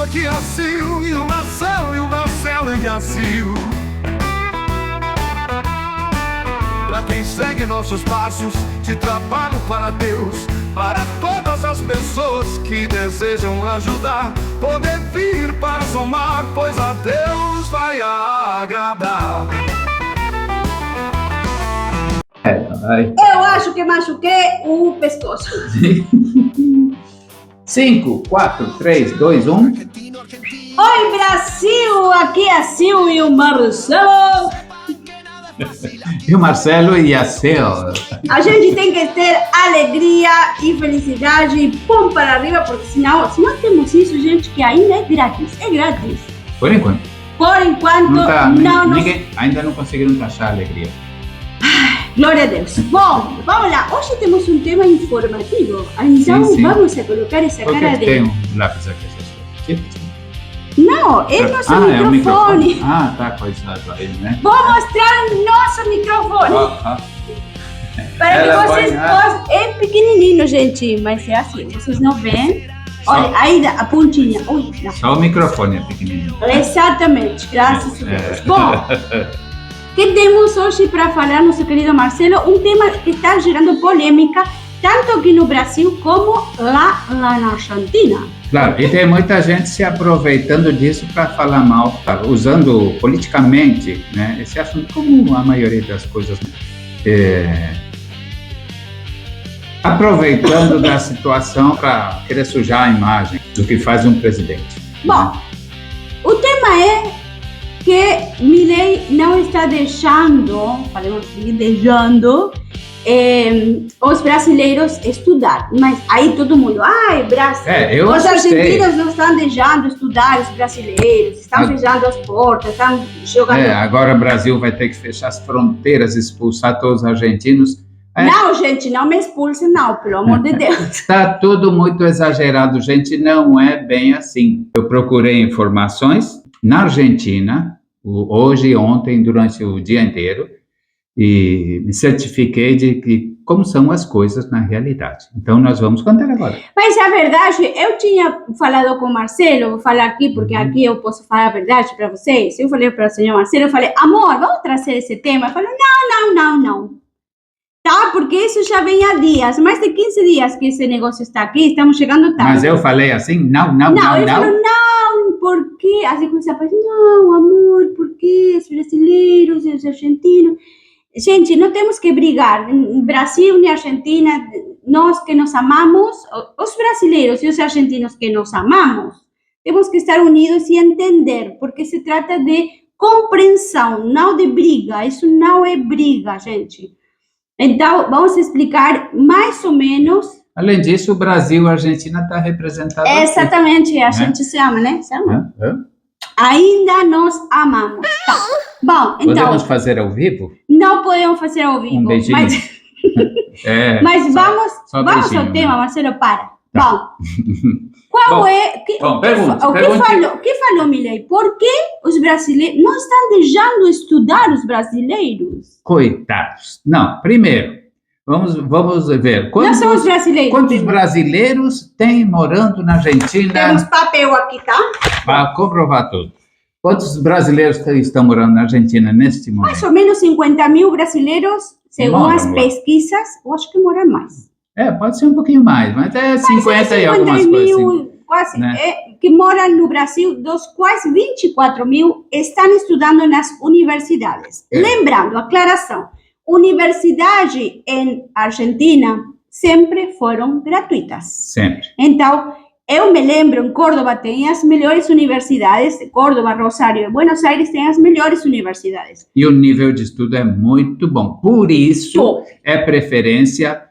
aqui assim, e o Marcelo e assim. Para quem segue nossos passos, de trabalho para Deus, para todas as pessoas que desejam ajudar, poder vir para somar, pois a Deus vai agradar. Eu acho que machuquei o pescoço. 5, 4, 3, 2, 1. Oi, Brasil! Aqui é a Sil e o Marcelo. E o Marcelo e a Sil. A gente tem que ter alegria e felicidade e pum para arriba, porque senão, se não temos isso, gente, que ainda é grátis. É grátis. Por enquanto. Por enquanto, Ninguém ainda não conseguiram encaixar a alegria. Glória a Deus. Bom, vamos lá. Hoje temos um tema informativo. Então Sim. vamos a colocar essa Por que cara tem de... um lápis aqui? Não, é nosso É o microfone. microfone. Ah, tá coisado aí, né? Vou mostrar o nosso microfone. Para que vocês possam... É pequenininho, gente, mas é assim. Vocês não veem? Olha, aí a pontinha. Ui, Só o microfone é pequenininho. Exatamente, graças a Deus. Bom, que temos hoje para falar, nosso querido Marcelo? Um tema que está gerando polêmica, tanto aqui no Brasil como lá na Argentina. Claro, e tem muita gente se aproveitando disso para falar mal, usando politicamente, né, esse assunto, como a maioria das coisas, aproveitando da situação para querer sujar a imagem do que faz um presidente. Bom, o tema é que Milei não está deixando, os brasileiros estudar. Mas aí todo mundo, Brasil, os argentinos não estão deixando estudar os brasileiros, estão fechando as portas, estão jogando... Agora o Brasil vai ter que fechar as fronteiras, expulsar todos os argentinos. Não, gente, não me expulse não, pelo amor de Deus. Está tudo muito exagerado, gente, não é bem assim. Eu procurei informações na Argentina, hoje e ontem, durante o dia inteiro, e me certifiquei de que como são as coisas na realidade. Então, nós vamos contar agora. Mas a verdade, eu tinha falado com o Marcelo, vou falar aqui, porque aqui eu posso falar a verdade para vocês. Eu falei para o senhor Marcelo, eu falei, amor, vamos trazer esse tema? Ele falou, não. Tá, porque isso já vem há dias, mais de 15 dias que esse negócio está aqui, estamos chegando tarde. Mas eu falei assim, não. Ele falou, não, por quê? Assim como você fala, não, amor, por quê? Os brasileiros, os argentinos... Gente, não temos que brigar, no Brasil nem Argentina, nós que nos amamos, os brasileiros e os argentinos que nos amamos, temos que estar unidos e entender, porque se trata de compreensão, não de briga, isso não é briga, gente. Então, vamos explicar mais ou menos... Além disso, o Brasil e a Argentina estão representados. Exatamente, a gente se ama, né? Se ama. Ainda nos amamos. Tá. Bom, então... Podemos fazer ao vivo? Não podemos fazer ao vivo. Um beijinho. Mas vamos ao tema, Marcelo, para. Tá. Bom, o que falou Milei? Por que os brasileiros não estão deixando estudar os brasileiros? Coitados. Não, primeiro, vamos ver. Nós somos brasileiros. Quantos brasileiros tem morando na Argentina? Temos papel aqui, tá? Para comprovar tudo. Quantos brasileiros estão morando na Argentina neste momento? Mais ou menos 50 mil brasileiros, segundo as pesquisas. Eu acho que moram mais. Pode ser um pouquinho mais, mas é 50 e algumas coisas assim. Quase, né? Que moram no Brasil, dos quais 24 mil estão estudando nas universidades. Lembrando, aclaração, universidade em Argentina sempre foram gratuitas. Sempre. Então, eu me lembro, em Córdoba tem as melhores universidades, Córdoba, Rosário e Buenos Aires tem as melhores universidades. E o nível de estudo é muito bom. Por isso, é preferência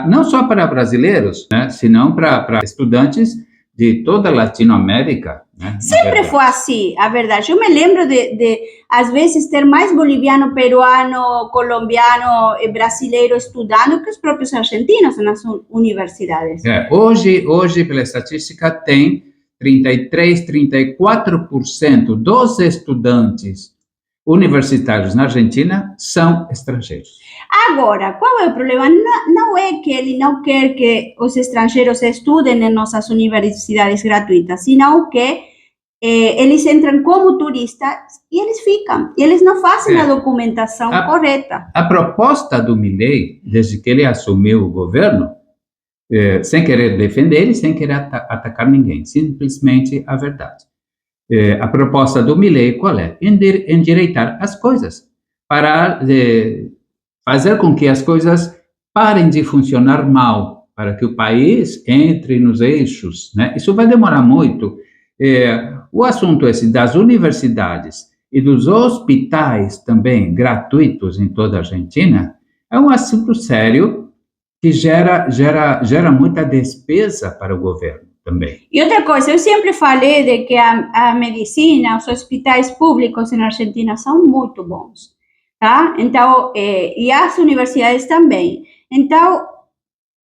não só para brasileiros, né, senão para estudantes de toda a Latinoamérica. Né, sempre foi assim, a verdade. Eu me lembro de às vezes, ter mais boliviano, peruano, colombiano e brasileiro estudando que os próprios argentinos nas universidades. Hoje, pela estatística, tem 33, 34% dos estudantes universitários na Argentina são estrangeiros. Agora, qual é o problema? Não é que ele não quer que os estrangeiros estudem em nossas universidades gratuitas, senão que eles entram como turistas e eles ficam. E eles não fazem a documentação correta. A proposta do Milei, desde que ele assumiu o governo, sem querer defender e sem querer atacar ninguém, simplesmente a verdade. A proposta do Milei qual é? Endireitar as coisas, parar de fazer com que as coisas parem de funcionar mal, para que o país entre nos eixos, né? Isso vai demorar muito. O assunto esse das universidades e dos hospitais também gratuitos em toda a Argentina é um assunto sério que gera muita despesa para o governo também. E outra coisa, eu sempre falei de que a medicina, os hospitais públicos na Argentina são muito bons, tá? Então, e as universidades também. Então,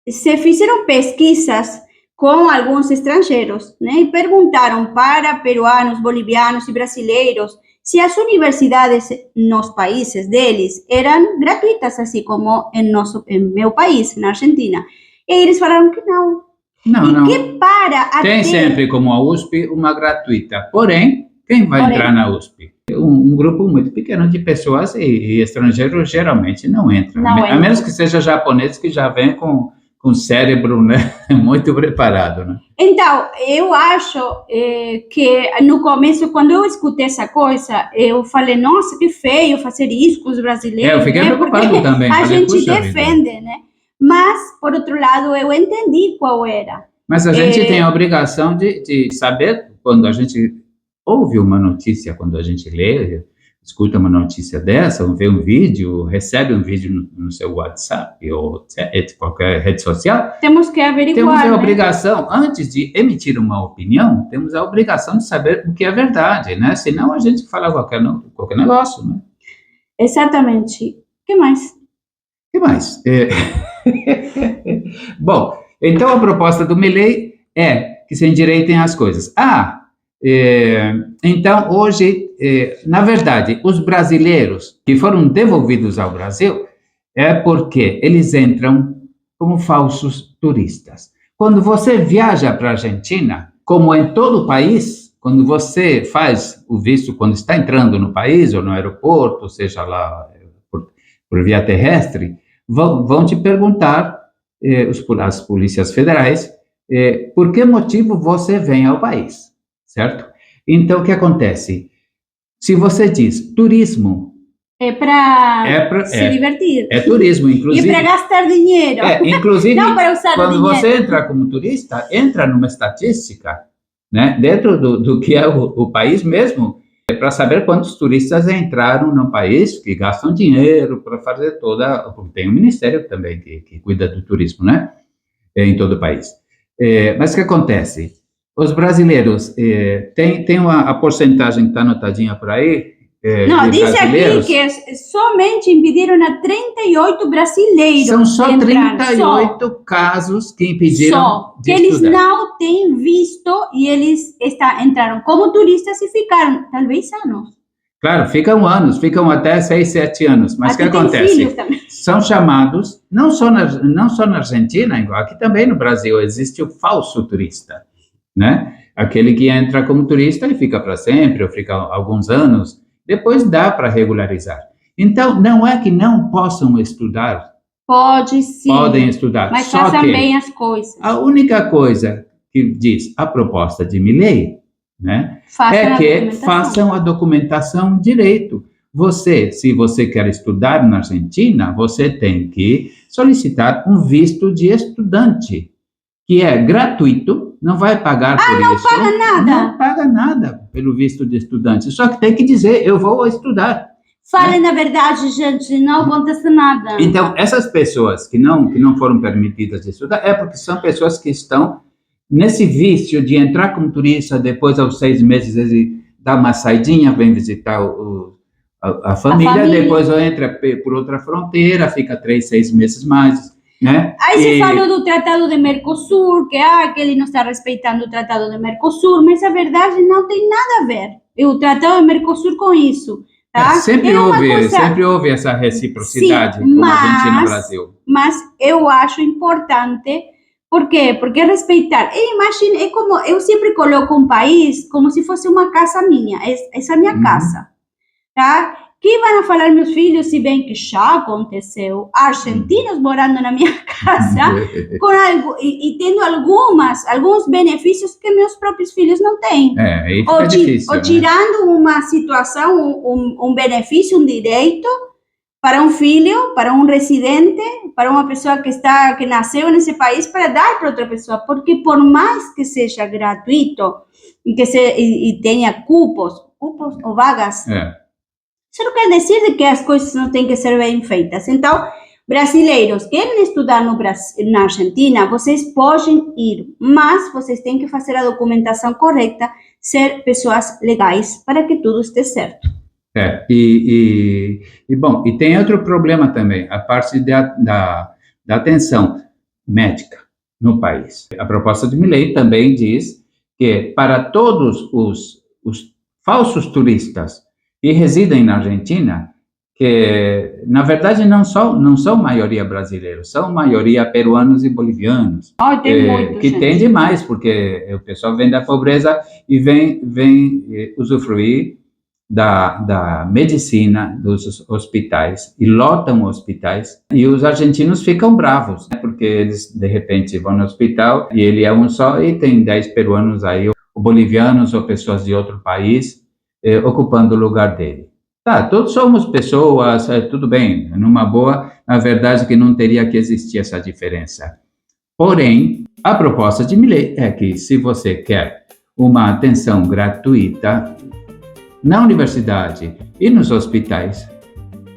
se fizeram pesquisas com alguns estrangeiros, né, e perguntaram para peruanos, bolivianos e brasileiros se as universidades nos países deles eram gratuitas, assim como em meu país, na Argentina. E eles falaram que não. Não. Que tem sempre, como a USP, uma gratuita. Porém, quem vai entrar na USP? Um grupo muito pequeno de pessoas e estrangeiros geralmente não entram. A menos que seja japonês que já vem com cérebro, né, muito preparado, né? Então, eu acho que no começo, quando eu escutei essa coisa, eu falei, nossa, que feio fazer isso com os brasileiros. Eu fiquei preocupado porque também. A gente defende, né? Mas, por outro lado, eu entendi qual era. Mas a gente tem a obrigação de saber, quando a gente ouve uma notícia, quando a gente lê, escuta uma notícia dessa, vê um vídeo, recebe um vídeo no seu WhatsApp ou qualquer rede social. Temos que averiguar. Temos a obrigação, antes de emitir uma opinião, temos a obrigação de saber o que é verdade, né? Senão a gente fala qualquer negócio, né? Exatamente. O que mais? Bom, então a proposta do Milei é que se endireitem as coisas. Então, hoje, na verdade, os brasileiros que foram devolvidos ao Brasil é porque eles entram como falsos turistas. Quando você viaja para a Argentina, como em todo o país, quando você faz o visto, quando está entrando no país ou no aeroporto, seja lá por via terrestre, vão te perguntar, as polícias federais, por que motivo você vem ao país. Certo? Então, o que acontece? Se você diz turismo... É para se divertir. É turismo, inclusive... E para gastar dinheiro. Inclusive, não para usar quando dinheiro. Você entra como turista, entra numa estatística, né, dentro do que é o país mesmo, para saber quantos turistas entraram no país, que gastam dinheiro para fazer porque tem um ministério também que cuida do turismo, né? Em todo o país. Mas o que acontece? Os brasileiros, tem a porcentagem que está anotadinha por aí? Não, diz aqui que somente impediram a 38 brasileiros. São só 38 casos que impediram de que estudar. Eles não têm visto e eles entraram como turistas e ficaram, talvez, anos. Claro, ficam até 6, 7 anos. Mas o que acontece? São chamados, não só na Argentina, aqui também no Brasil, existe o falso turista. Né? Aquele que entra como turista e fica para sempre, ou fica alguns anos, depois dá para regularizar. Então, não é que não possam estudar. Pode sim. Podem estudar. Mas façam bem as coisas. A única coisa que diz a proposta de Milei, né, é que façam a documentação direito. Se você quer estudar na Argentina, você tem que solicitar um visto de estudante, que é gratuito, não vai pagar por não isso. Paga nada? Não paga nada pelo visto de estudante. Só que tem que dizer, eu vou estudar. Falem na verdade, gente, não acontece nada. Então, essas pessoas que não foram permitidas de estudar, é porque são pessoas que estão nesse vício de entrar como turista, depois aos 6 meses ele dá uma saidinha, vem visitar a família, depois entra por outra fronteira, fica 3, 6 meses mais. Né? Aí se falou do Tratado de Mercosul, que ele não está respeitando o Tratado de Mercosul, mas a verdade não tem nada a ver. O Tratado de Mercosul com isso. Tá? Sempre houve essa reciprocidade, sim, como a gente no Brasil. Mas eu acho importante Por quê? Porque respeitar. Imagina, é como eu sempre coloco um país como se fosse uma casa minha. Essa é a minha casa, tá? Que vão falar meus filhos, se bem que já aconteceu, argentinos morando na minha casa com algo, e tendo alguns benefícios que meus próprios filhos não têm. Aí fica difícil, ou tirando uma situação, um benefício, um direito para um filho, para um residente, para uma pessoa que nasceu nesse país, para dar para outra pessoa, porque por mais que seja gratuito e tenha cupos ou vagas, isso não quer dizer que as coisas não têm que ser bem feitas. Então, brasileiros, querem estudar na Argentina, vocês podem ir, mas vocês têm que fazer a documentação correta, ser pessoas legais, para que tudo esteja certo. Bom, e tem outro problema também, a parte da atenção médica no país. A proposta de Milei também diz que para todos os falsos turistas que residem na Argentina, que na verdade não são maioria brasileiros, são maioria peruanos e bolivianos, tem muito, que gente. tem demais, porque o pessoal vem da pobreza e vem usufruir da medicina dos hospitais, e lotam hospitais, e os argentinos ficam bravos, né, porque eles de repente vão no hospital e ele é um só e tem 10 peruanos aí, ou bolivianos ou pessoas de outro país ocupando o lugar dele. Tá, todos somos pessoas, tudo bem, numa boa, na verdade que não teria que existir essa diferença. Porém, a proposta de Milei é que se você quer uma atenção gratuita na universidade e nos hospitais,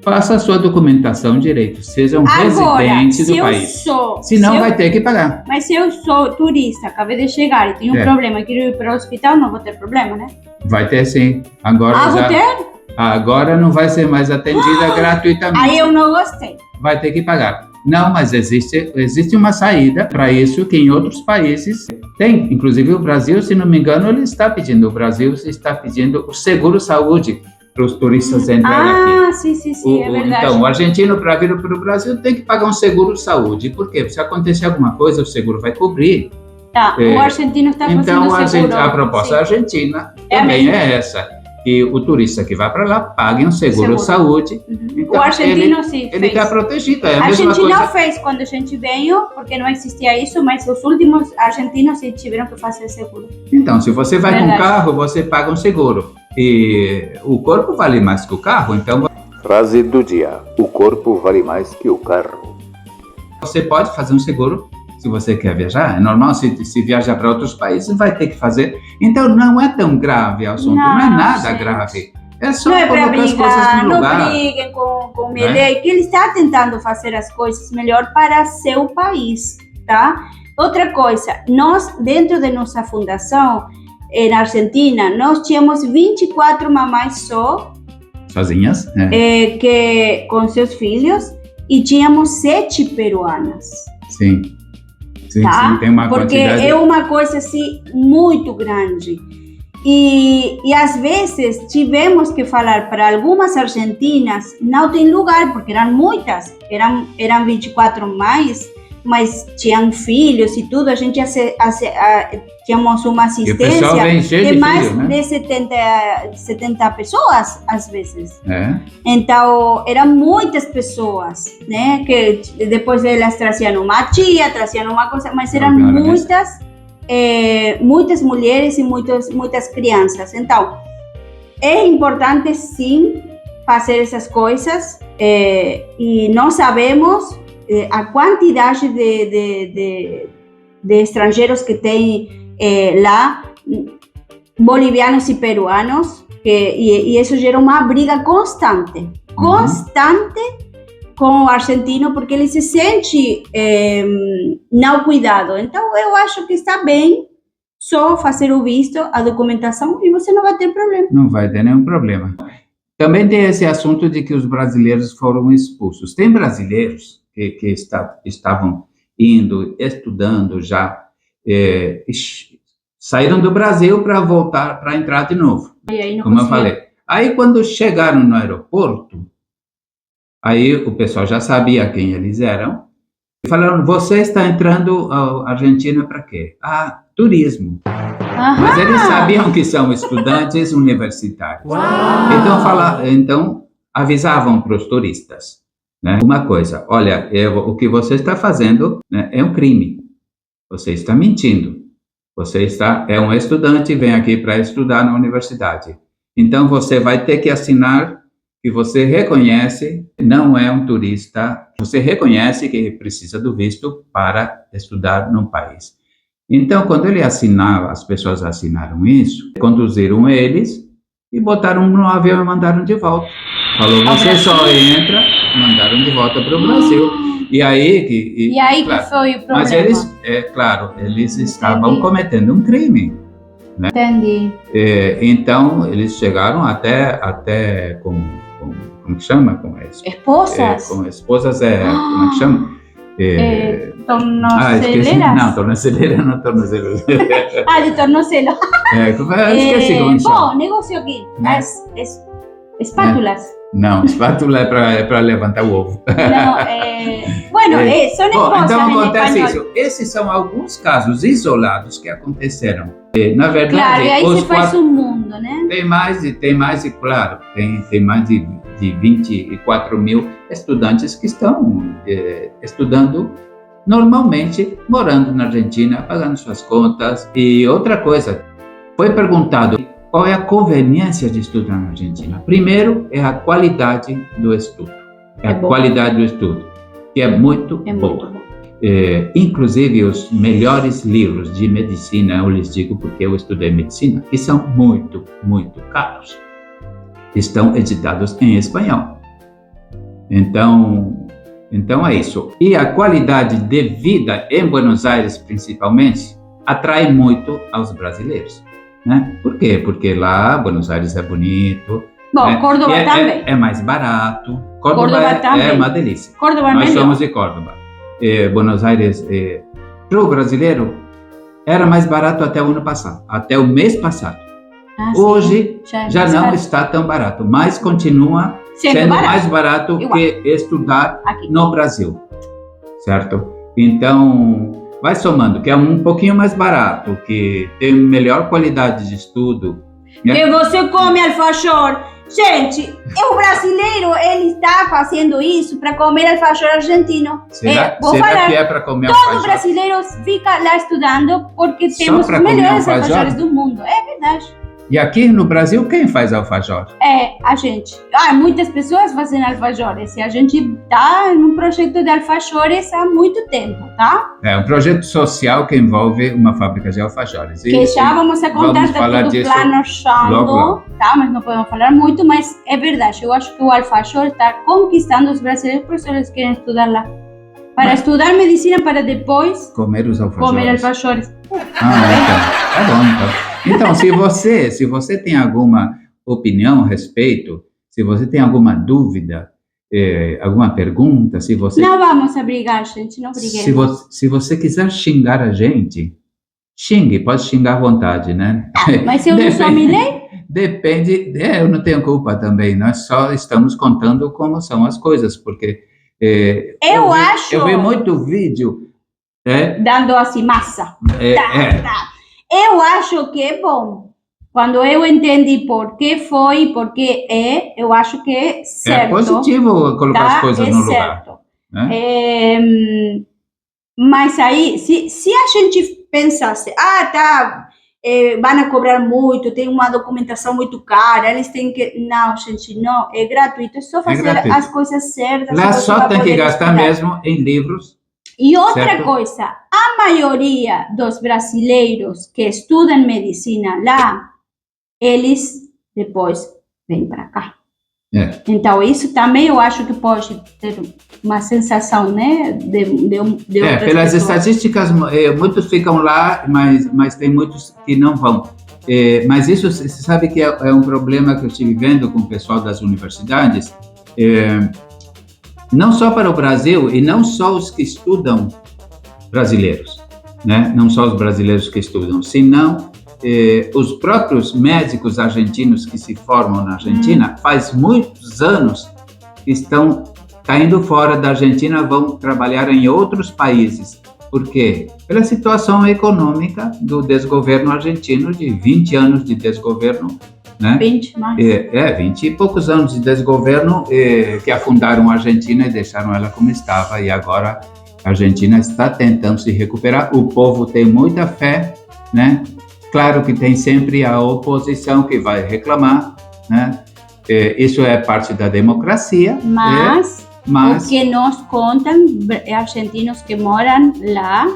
faça a sua documentação direito, seja um residente do país. Senão vai ter que pagar. Mas se eu sou turista, acabei de chegar e tenho um problema, quero ir para o hospital, não vou ter problema, né? Vai ter sim. Agora vou ter? Agora não vai ser mais atendida gratuitamente. Aí eu não gostei. Vai ter que pagar. Não, mas existe uma saída para isso que em outros países tem. Inclusive o Brasil, se não me engano, o Brasil está pedindo o seguro-saúde para os turistas entrarem aqui. Sim, é verdade. Então, o argentino, para vir para o Brasil, tem que pagar um seguro-saúde. Por quê? Se acontecer alguma coisa, o seguro vai cobrir. Tá, o argentino está fazendo seguro. Então, a proposta argentina também é essa. Que o turista que vai para lá pague um seguro-saúde. Então, o argentino ele está protegido. A Argentina fez quando a gente veio, porque não existia isso, mas os últimos argentinos tiveram que fazer seguro. Então, se você vai com carro, você paga um seguro. E o corpo vale mais que o carro, então... Frase do dia: o corpo vale mais que o carro. Você pode fazer um seguro se você quer viajar. É normal, se viajar para outros países, vai ter que fazer. Então, não é tão grave o assunto, não é nada grave. É só colocar as coisas no lugar. Não briguem com o Milei, que ele está tentando fazer as coisas melhor para seu país, tá? Outra coisa, nós, dentro de nossa fundação, na Argentina, nós tínhamos 24 mamães sozinhas, que, com seus filhos, e tínhamos 7 peruanas. Sim, tem uma porque quantidade... é uma coisa assim muito grande. E às vezes tivemos que falar para algumas argentinas, não tem lugar, porque eram muitas, eram 24 mais, mas tinham filhos e tudo, a gente tínhamos uma assistência de mais de 70 pessoas, às vezes. Então, eram muitas pessoas, né, que depois elas traziam uma tia, traziam uma coisa, mas eram muitas mulheres e muitas crianças. Então, é importante, sim, fazer essas coisas, e nós sabemos a quantidade de estrangeiros que tem lá, bolivianos e peruanos, e isso gera uma briga constante com o argentino, porque ele se sente não cuidado. Então, eu acho que está bem só fazer o visto, a documentação, e você não vai ter problema. Não vai ter nenhum problema. Também tem esse assunto de que os brasileiros foram expulsos. Tem brasileiros que estavam indo, estudando já, saíram do Brasil para voltar, para entrar de novo, como eu falei. Aí, quando chegaram no aeroporto, aí o pessoal já sabia quem eles eram, Falaram, você está entrando à Argentina para quê? Ah, turismo. Mas eles sabiam que são estudantes universitários. Então avisavam para os turistas, né? Uma coisa, olha, o que você está fazendo, né, é um crime. Você está mentindo. Você é um estudante e vem aqui para estudar na universidade. Então você vai ter que assinar que você reconhece, não é um turista, você reconhece que precisa do visto para estudar num país. Então, quando ele assinava, as pessoas assinaram isso, conduziram eles e botaram no avião e mandaram de volta. Falou, você só entra, mandaram de volta para o Brasil. E aí claro, que foi o problema? Mas eles estavam cometendo um crime. Né? Entendi. Então, eles chegaram até como que chama? Com esposas? Com esposas, como é que chama? Tornozeleiras? Não, tornozeleira não, tornozeleira. De tornozelo. Esqueci como chama. Bom, negócio aqui. As espátulas. Não, espátula é para levantar o ovo. Não, bueno, são esposas. Então acontece isso. Esses são alguns casos isolados que aconteceram. Na verdade, claro, e aí se faz um mundo, né? Tem mais claro, tem mais de 24 mil estudantes que estão estudando normalmente, morando na Argentina, pagando suas contas. E outra coisa, foi perguntado qual é a conveniência de estudar na Argentina. Primeiro, é a qualidade do estudo. Qualidade do estudo, que é muito boa. Inclusive, os melhores livros de medicina, eu lhes digo porque eu estudei medicina, que são muito, muito caros, estão editados em espanhol. Então é isso. E a qualidade de vida em Buenos Aires, principalmente, atrai muito aos brasileiros. Né? Por quê? Porque lá, Buenos Aires é bonito. Bom, né? Córdoba também. É mais barato. Córdoba é uma delícia. Córdoba Nós somos de Córdoba. Buenos Aires, para o brasileiro, era mais barato até o ano passado, até o mês passado. Hoje já não está tão barato, mas continua sendo mais barato que estudar aqui no Brasil, certo? Então, vai somando, que é um pouquinho mais barato, que tem melhor qualidade de estudo. Né? Que você come alfajor. Gente, o brasileiro, ele está fazendo isso para comer alfajor argentino. Será que é para comer alfajor? Todo brasileiro fica lá estudando porque temos os melhores alfajores do mundo. É verdade. E aqui no Brasil, quem faz alfajor? A gente. Muitas pessoas fazem alfajores. E a gente está num projeto de alfajores há muito tempo, tá? É um projeto social que envolve uma fábrica de alfajores. Que já vamos a contar, está tudo planejando, tá? Mas não podemos falar muito, mas é verdade. Eu acho que o alfajor está conquistando os brasileiros, por isso eles querem estudar lá. Para estudar medicina, para depois comer os alfajores. Comer alfajores. Então. Tá bom, então. Então, se você tem alguma opinião a respeito, se você tem alguma dúvida, alguma pergunta, se você... Não vamos a brigar, gente, não briguemos. Se você quiser xingar a gente, xingue, pode xingar à vontade, né? Mas se eu não sou Milei? Depende, eu não tenho culpa também, nós só estamos contando como são as coisas, porque eu vi muito vídeo... dando assim massa. Eu acho que é bom. Quando eu entendi por que foi, por que eu acho que é certo. É positivo colocar as coisas no lugar. Né? Mas aí, se a gente pensasse, vão cobrar muito, tem uma documentação muito cara, eles têm que... Não, gente, não, é gratuito, é só fazer as coisas certas. Lá só tem que gastar mesmo em livros. E outra coisa, a maioria dos brasileiros que estudam medicina lá, eles depois vêm para cá. Então, isso também eu acho que pode ter uma sensação, né, de outras pelas pessoas. Estatísticas, muitos ficam lá, mas tem muitos que não vão. Mas isso, você sabe que é um problema que eu estive vendo com o pessoal das universidades, não só para o Brasil, e não só os que estudam brasileiros, né? Não só os brasileiros que estudam, senão os próprios médicos argentinos que se formam na Argentina, faz muitos anos que estão indo fora da Argentina, vão trabalhar em outros países. Por quê? Pela situação econômica do desgoverno argentino, de 20 anos de desgoverno, né? 20 mais. 20 e poucos anos de desgoverno que afundaram a Argentina e deixaram ela como estava. E agora a Argentina está tentando se recuperar. O povo tem muita fé, né? Claro que tem sempre a oposição que vai reclamar, né? Isso é parte da democracia. Mas o que nos contam argentinos que moram lá,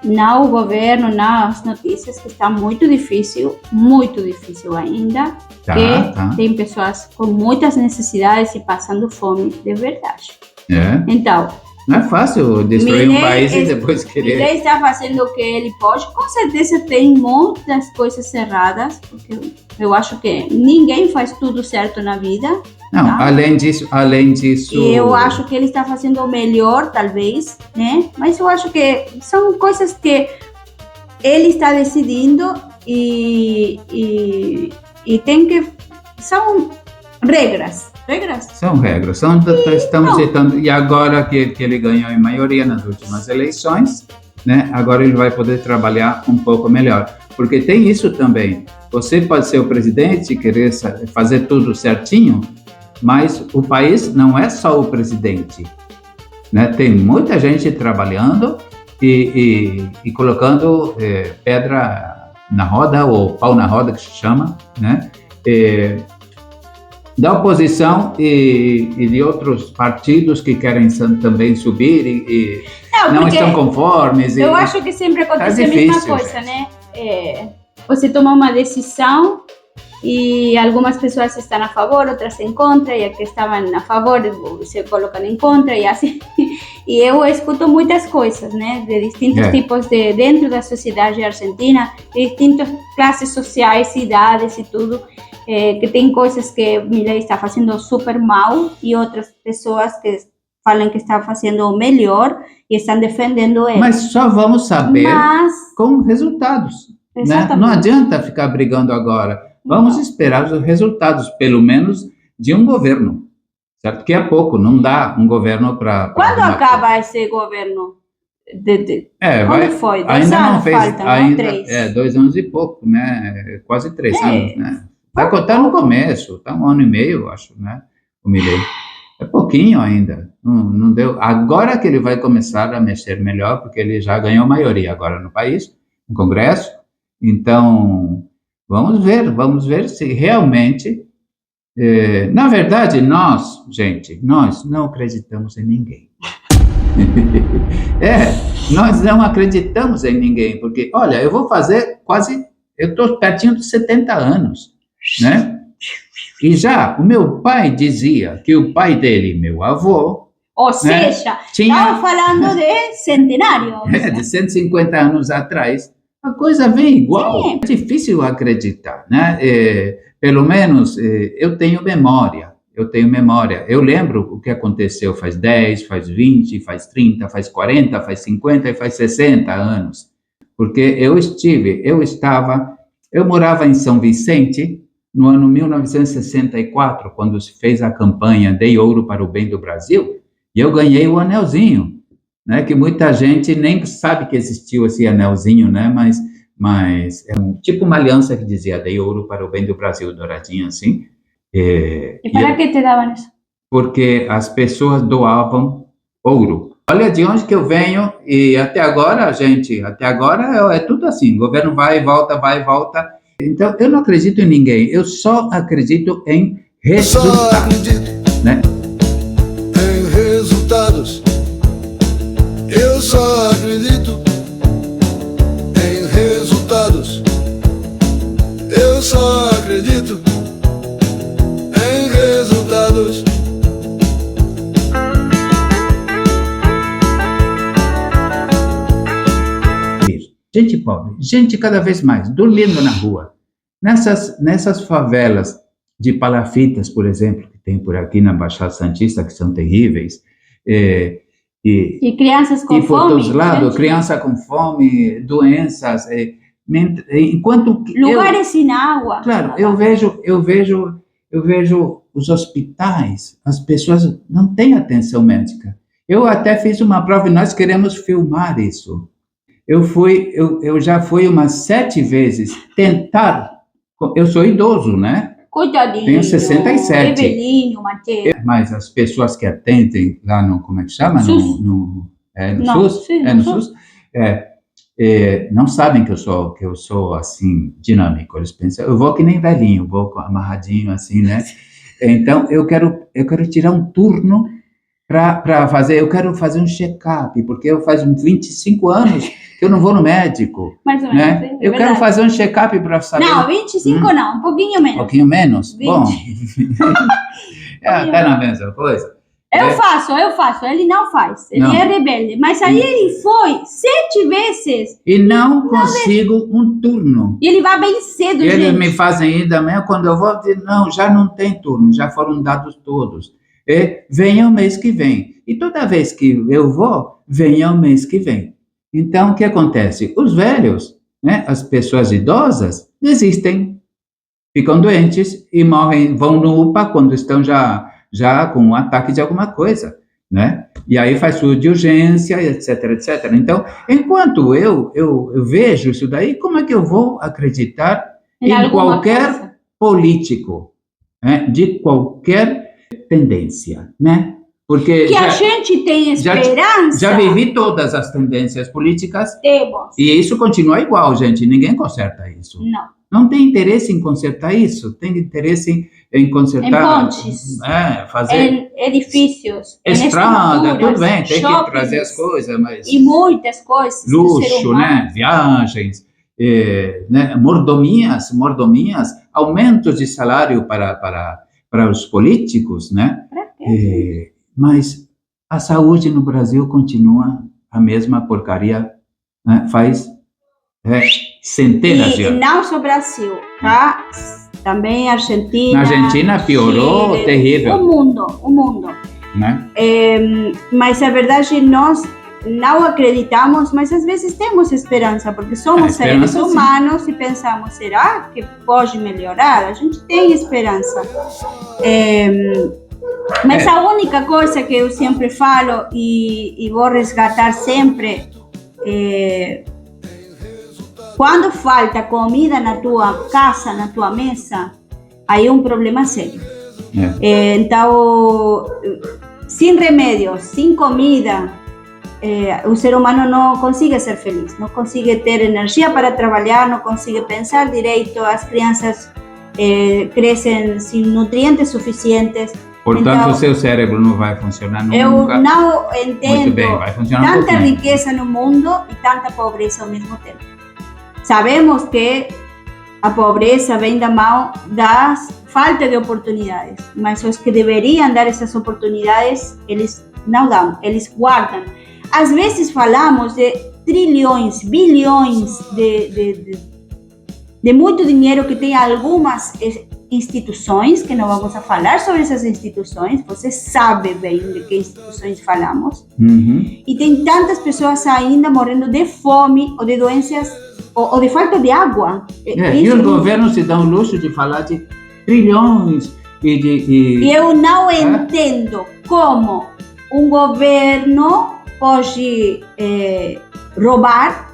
no governo, nas notícias, que está muito difícil ainda, tem pessoas com muitas necessidades e passando fome de verdade. Então, não é fácil destruir um país e depois querer... Milei está fazendo o que ele pode. Com certeza tem muitas coisas erradas, porque eu acho que ninguém faz tudo certo na vida. Não, tá? além disso... E eu acho que ele está fazendo o melhor, talvez, né? Mas eu acho que são coisas que ele está decidindo e tem que... São regras. São regras. Estamos citando, e agora que ele ganhou em maioria nas últimas eleições, né? Agora ele vai poder trabalhar um pouco melhor. Porque tem isso também. Você pode ser o presidente e querer fazer tudo certinho, mas o país não é só o presidente, né? Tem muita gente trabalhando e colocando pedra na roda, ou pau na roda, que se chama, né? Da oposição e de outros partidos que querem também subir e não estão conformes. Eu acho que sempre acontece a mesma coisa, né? Você toma uma decisão e algumas pessoas estão a favor, outras em contra, e as que estavam a favor se colocam em contra, e assim. E eu escuto muitas coisas, né? De distintos tipos dentro da sociedade argentina, de distintas classes sociais, idades e tudo. Que tem coisas que Milei está fazendo super mal e outras pessoas que falam que está fazendo o melhor e estão defendendo ele. Mas só vamos saber com resultados. Né? Não adianta ficar brigando agora. Vamos esperar os resultados, pelo menos, de um governo. Certo? Que é pouco, não dá um governo para... Quando acaba esse governo? Quando foi? 2 ainda anos não fez, faltam, ainda, 3? 2 anos e pouco, né? Quase 3 anos, né? Está no começo, está 1 ano e meio, acho, né? O Milei. É pouquinho ainda, não deu. Agora que ele vai começar a mexer melhor, porque ele já ganhou maioria agora no país, no Congresso. Então, vamos ver se realmente... na verdade, nós não acreditamos em ninguém. Nós não acreditamos em ninguém, porque, olha, eu vou fazer eu estou pertinho dos 70 anos. Né? E já o meu pai dizia que o pai dele, meu avô... Ou seja, estava falando de centenário. De 150 anos atrás, a coisa vem igual. Sim. É difícil acreditar, né? Pelo menos eu tenho memória. Eu lembro o que aconteceu faz 10, faz 20, faz 30, faz 40, faz 50 e faz 60 anos. Porque eu morava em São Vicente, no ano 1964, quando se fez a campanha Dei Ouro para o Bem do Brasil, e eu ganhei o anelzinho, né, que muita gente nem sabe que existiu esse anelzinho, né, mas é tipo uma aliança que dizia Dei Ouro para o Bem do Brasil, douradinho assim. E para que te davam isso? Porque as pessoas doavam ouro. Olha de onde que eu venho, e até agora é tudo assim, o governo vai e volta, Então, eu não acredito em ninguém, eu só acredito em resultados. Só acredito, né? em resultados. Eu só acredito em resultados. Eu só acredito em resultados. Gente pobre, gente cada vez mais, dormindo na rua. Nessas favelas de palafitas, por exemplo, que tem por aqui na Baixada Santista, que são terríveis. E crianças com por fome. todos lados, criança com fome, doenças. Enquanto lugares sem água. Claro, eu vejo eu vejo os hospitais, as pessoas não têm atenção médica. Eu até fiz uma prova e nós queremos filmar isso. Eu já fui umas 7 vezes tentar. Eu sou idoso, né? Coitadinho. Tenho 67. É velhinho, Matheus. Mas as pessoas que atendem lá no, como é que chama? SUS. No Não, SUS? sim, É no no SUS? Não sabem que eu sou assim, dinâmico. Eles pensam, eu vou que nem velhinho, vou amarradinho assim, né? Então, eu quero tirar um turno para fazer, eu quero fazer um check-up, porque eu faz 25 anos que eu não vou no médico, Mais ou menos, né? sim, Eu quero fazer um check-up para saber... Não, 25 não, um pouquinho menos. Um pouquinho menos? 20. Bom, até na mesma coisa. Eu faço, ele não faz, ele Não. é rebelde. Mas aí ele foi 7 vezes E não consigo um turno. e ele vai bem cedo, Eles gente. me fazem ir também, quando eu vou dizer, não, já não tem turno, já foram dados todos. Venha o mês que vem. E toda vez que eu vou, venha o mês que vem. Então, o que acontece? Os velhos, né, as pessoas idosas, desistem, ficam doentes e morrem, vão no UPA quando estão já com um ataque de alguma coisa, né? E aí faz tudo de urgência, etc, etc. Então, enquanto eu vejo isso daí, como é que eu vou acreditar Em em alguma qualquer coisa. político, né, de qualquer tendência, né? Porque Que a gente tem esperança. já vivi todas as tendências políticas Temos. e isso continua igual, gente. Ninguém conserta isso. Não. Não tem interesse em consertar isso. Tem interesse em consertar... Em pontes. Fazer Em edifícios. estrada, em tudo bem. Tem que shoppings, trazer as coisas, mas... E muitas coisas. do ser Luxo, humano. né? Viagens, né? Mordomias, aumentos de salário para os políticos, né? Pra quê? Mas a saúde no Brasil continua a mesma porcaria, né? Faz centenas de E anos. não só Brasil, tá? Também Argentina. Na Argentina piorou, Chile, terrível. O mundo. Né? Mas a verdade, nós não acreditamos, mas às vezes temos esperança, porque somos seres esperança, sim. humanos e pensamos, será que pode melhorar? A gente tem esperança. Mas a única coisa que eu sempre falo e vou resgatar sempre é: quando falta comida na tua casa, na tua mesa, aí é um problema sério. Então, sem remédios, sem comida, o ser humano não consegue ser feliz, não consegue ter energia para trabalhar, não consegue pensar direito, as crianças crescem sem nutrientes suficientes. Portanto, Então, o seu cérebro não vai funcionar nunca. Eu não Muito entendo bem, vai funcionar um tanta pouquinho. riqueza no mundo e tanta pobreza ao mesmo tempo. Sabemos que a pobreza vem da mão da falta de oportunidades, mas os que deveriam dar essas oportunidades, eles não dão, eles guardam. Às vezes falamos de trilhões, bilhões de muito dinheiro que tem algumas instituições, que não vamos a falar sobre essas instituições, você sabe bem de que instituições falamos, e tem tantas pessoas ainda morrendo de fome ou de doenças, ou de falta de água. E os governos se dão o luxo de falar de trilhões E eu não entendo como um governo pode roubar,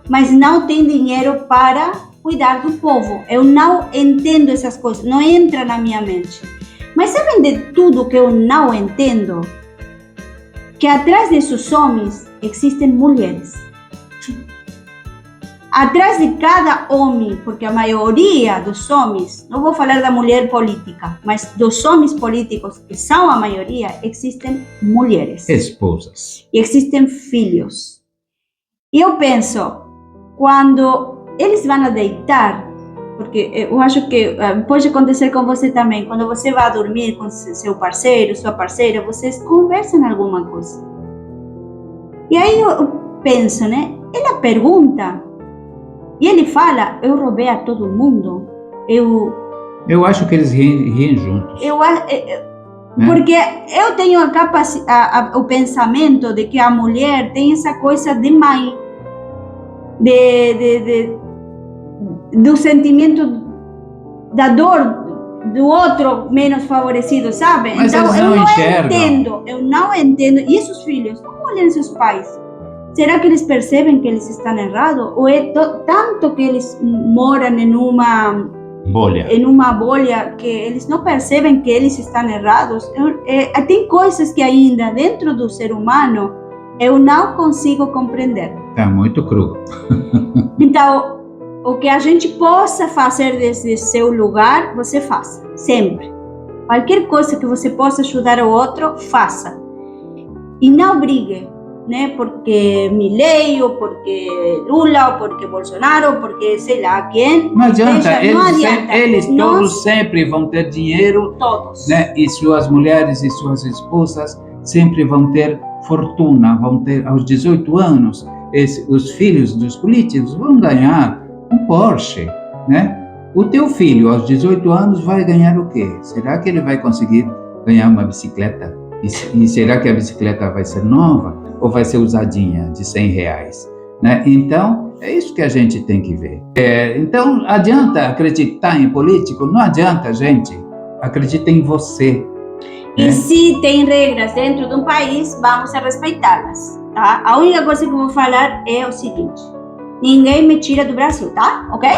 mas não tem dinheiro para cuidar do povo. Eu não entendo essas coisas, não entra na minha mente. Mas sabem de tudo que eu não entendo? Que atrás desses homens existem mulheres. Atrás de cada homem, porque a maioria dos homens, não vou falar da mulher política, mas dos homens políticos, que são a maioria, existem mulheres. Esposas. E existem filhos. E eu penso, quando eles vão a deitar, porque eu acho que pode acontecer com você também, quando você vai dormir com seu parceiro, sua parceira, vocês conversam alguma coisa. E aí eu penso, né? Ela pergunta, e ele fala, eu roubei a todo mundo. Eu acho que eles riem juntos. Porque eu tenho o pensamento de que a mulher tem essa coisa de mãe, do sentimento da dor. do outro menos favorecido, sabe? Mas então, eles não enxergam. eu não entendo. E esses filhos, como olham seus pais? Será que eles percebem que eles estão errados? Ou é tanto que eles moram em uma bolha que eles não percebem que eles estão errados? Tem coisas que ainda dentro do ser humano eu não consigo compreender. Tá muito cru. Então, o que a gente possa fazer desde seu lugar, você faça, sempre. Qualquer coisa que você possa ajudar o outro, faça. E não brigue, né? Porque Milei, ou porque Lula, ou porque Bolsonaro, ou porque sei lá quem. Não adianta, eles Nós, todos sempre vão ter dinheiro, todos. né? E suas mulheres e suas esposas sempre vão ter fortuna, vão ter aos 18 anos, os filhos dos políticos vão ganhar um Porsche, né? O teu filho aos 18 anos vai ganhar o quê? Será que ele vai conseguir ganhar uma bicicleta? E será que a bicicleta vai ser nova ou vai ser usadinha de R$100? Né? Então, é isso que a gente tem que ver. Então, adianta acreditar em político? Não adianta, gente. Acredita em você. E se tem regras dentro de um país, vamos a respeitá-las, tá? A única coisa que eu vou falar é o seguinte: ninguém me tira do Brasil, tá? Ok?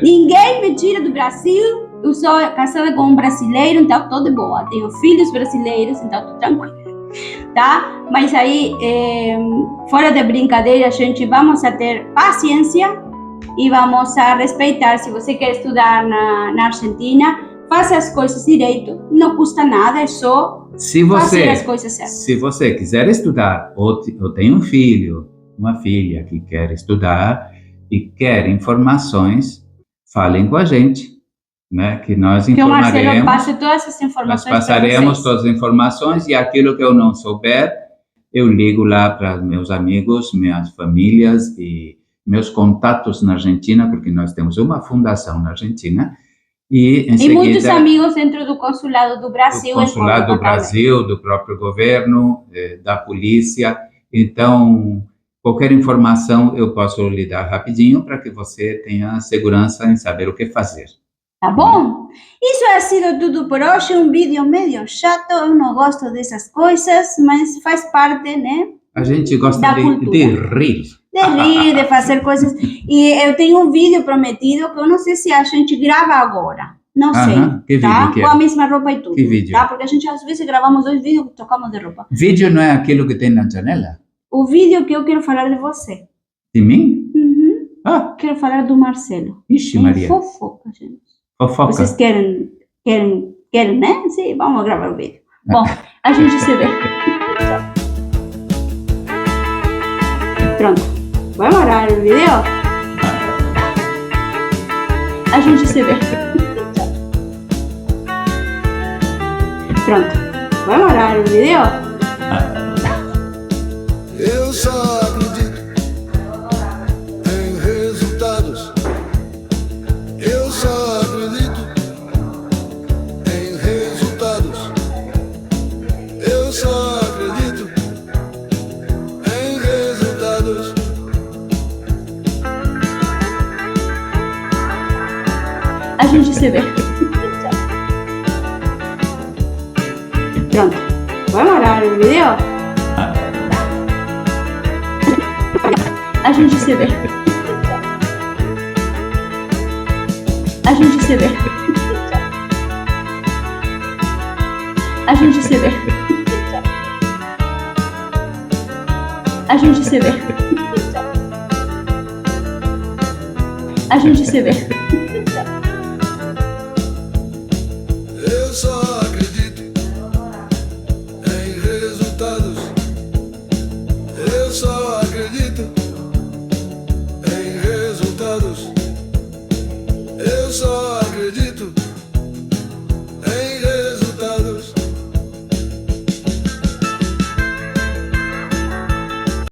Ninguém me tira do Brasil. Eu sou casada com um brasileiro, então tô de boa. Tenho filhos brasileiros, então tô tranquila, tá? Mas aí, fora de brincadeira, gente, vamos a ter paciência e vamos a respeitar. Se você quer estudar na Argentina, faça as coisas direito. Não custa nada, é só fazer as coisas certas. Se você quiser estudar, ou tem um filho, uma filha que quer estudar e quer informações, falem com a gente, né? Que nós informaremos. Que o Marcelo passe todas essas informações. Nós passaremos todas as informações e aquilo que eu não souber, eu ligo lá para meus amigos, minhas famílias e meus contatos na Argentina, porque nós temos uma fundação na Argentina. E muitos amigos dentro do consulado do Brasil. Do consulado do Brasil, do próprio governo, da polícia. Então, qualquer informação eu posso lhe dar rapidinho para que você tenha segurança em saber o que fazer. Tá bom? Isso ha sido tudo por hoje. Um vídeo meio chato, eu não gosto dessas coisas, mas faz parte, né? A gente gosta de rir. De rir, de fazer coisas. E eu tenho um vídeo prometido que eu não sei se a gente grava agora. Não sei, que tá? Vídeo que é? Com a mesma roupa e tudo. Que vídeo? Tá? Porque a gente às vezes gravamos 2 vídeos e trocamos de roupa. Vídeo não é aquilo que tem na janela? O vídeo que eu quero falar de você. De mim? Uhum. Ah. Quero falar do Marcelo. Ixi, Maria. Fofoca, gente. Fofoca. Vocês querem, né? Sim, vamos gravar o vídeo. Bom, a gente se vê. Pronto. Vai parar o vídeo? A gente se vê. Pronto. Vai parar o vídeo? Eu só acredito em resultados. Eu só acredito em resultados. Eu só acredito em resultados. A gente se vê. Pronto. Vai parar o vídeo? A gente se vê. A gente se vê. A gente se vê. A gente se vê. A gente se vê. Eu só